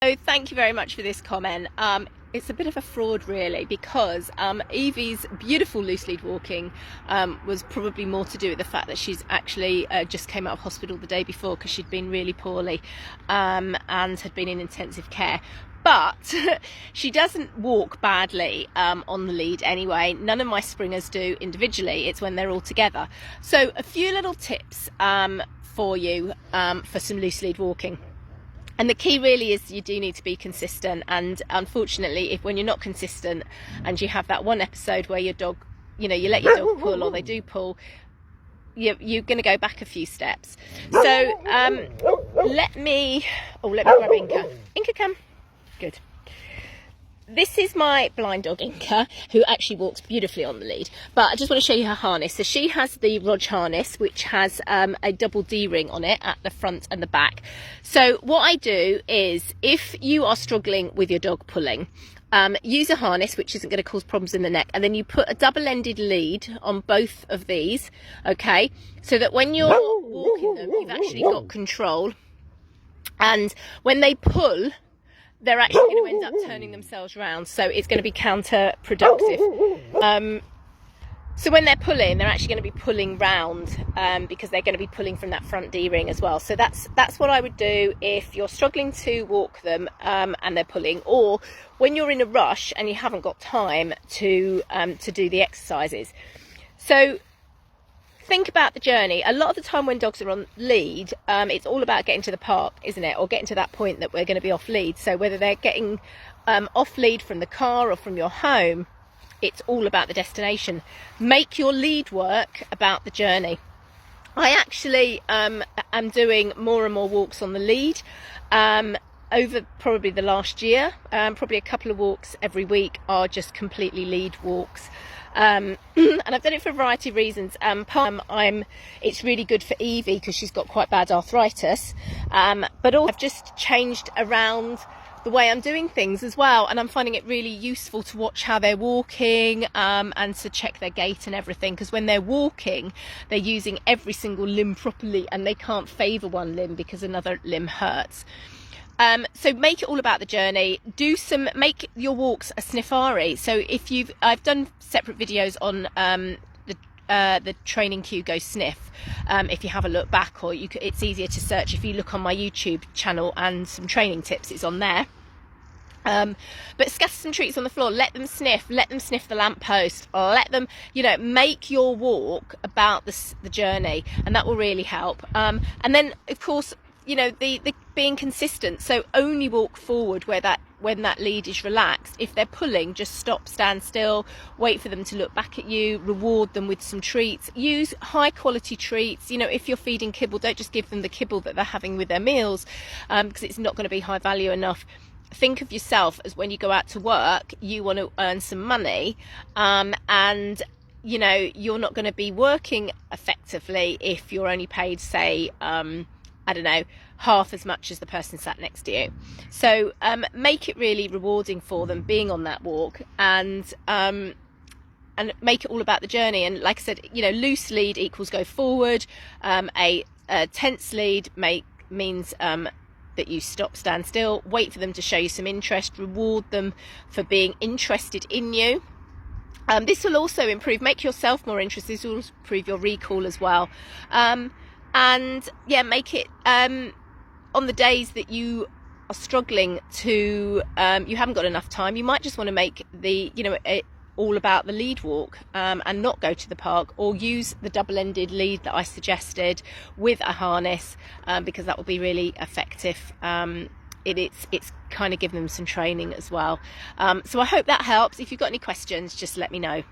So thank you very much for this comment. It's a bit of a fraud really, because Evie's beautiful loose lead walking was probably more to do with the fact that she's actually just came out of hospital the day before because she'd been really poorly and had been in intensive care. But she doesn't walk badly on the lead anyway. None of my springers do individually. It's when they're all together. So a few little tips for you for some loose lead walking. And the key really is you do need to be consistent, and unfortunately when you're not consistent and you have that one episode where your dog, you let your dog pull, or they do pull, you're going to go back a few steps. So let me grab Inca. Inca, come. Good. This is my blind dog Inca, who actually walks beautifully on the lead, but I just want to show you her harness. So she has the Rog harness, which has a double D ring on it at the front and the back. So what I do is, if you are struggling with your dog pulling, use a harness which isn't going to cause problems in the neck, and then you put a double-ended lead on both of these, okay, so that when you're walking them you've actually got control, and when they pull they're actually going to end up turning themselves around, so it's going to be counterproductive. So when they're pulling, they're actually going to be pulling round because they're going to be pulling from that front D ring as well. So that's what I would do if you're struggling to walk them and they're pulling, or when you're in a rush and you haven't got time to do the exercises. So think about the journey. A lot of the time when dogs are on lead, it's all about getting to the park, isn't it? Or getting to that point that we're going to be off lead. So whether they're getting off lead from the car or from your home, it's all about the destination. Make your lead work about the journey. I actually am doing more and more walks on the lead over probably the last year. Probably a couple of walks every week are just completely lead walks. And I've done it for a variety of reasons. It's really good for Evie because she's got quite bad arthritis, but also I've just changed around the way I'm doing things as well, and I'm finding it really useful to watch how they're walking and to check their gait and everything, because when they're walking they're using every single limb properly and they can't favour one limb because another limb hurts. So make it all about the journey. Make your walks a sniffari. So I've done separate videos on the Training Cue Go Sniff. If you have a look back, or it's easier to search if you look on my YouTube channel, and some training tips is on there. But scatter some treats on the floor. Let them sniff the lamppost. Let them, make your walk about the journey, and that will really help. And then of course, the being consistent. So only walk forward when that lead is relaxed. If they're pulling, just stop, stand still, wait for them to look back at you, reward them with some treats. Use high quality treats. If you're feeding kibble, don't just give them the kibble that they're having with their meals, because it's not going to be high value enough. Think of yourself as when you go out to work, you want to earn some money, and you're not going to be working effectively if you're only paid, say, I don't know, half as much as the person sat next to you. So make it really rewarding for them being on that walk, and make it all about the journey. And like I said, loose lead equals go forward. A tense lead means that you stop, stand still, wait for them to show you some interest, reward them for being interested in you. This will also make yourself more interested. This will improve your recall as well. And yeah, make it on the days that you are struggling to, you haven't got enough time, you might just want to make it all about the lead walk, and not go to the park, or use the double-ended lead that I suggested with a harness, because that will be really effective. It's kind of giving them some training as well. So I hope that helps. If you've got any questions, just let me know.